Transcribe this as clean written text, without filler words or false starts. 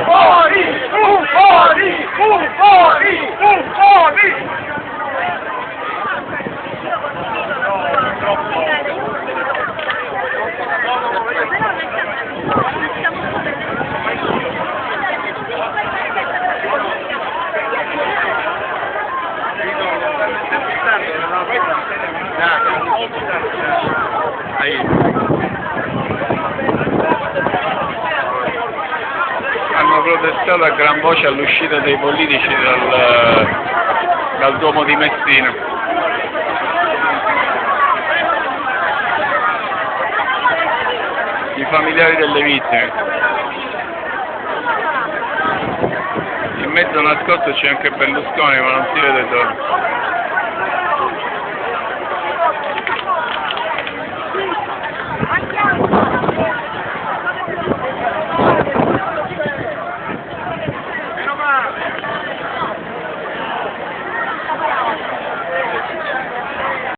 Fuori! Fuori! Fuori! Fuori! Hanno protestato a gran voce all'uscita dei politici dal Duomo di Messina. I familiari delle vittime. In mezzo nascosto c'è anche Berlusconi, ma non si vede dove.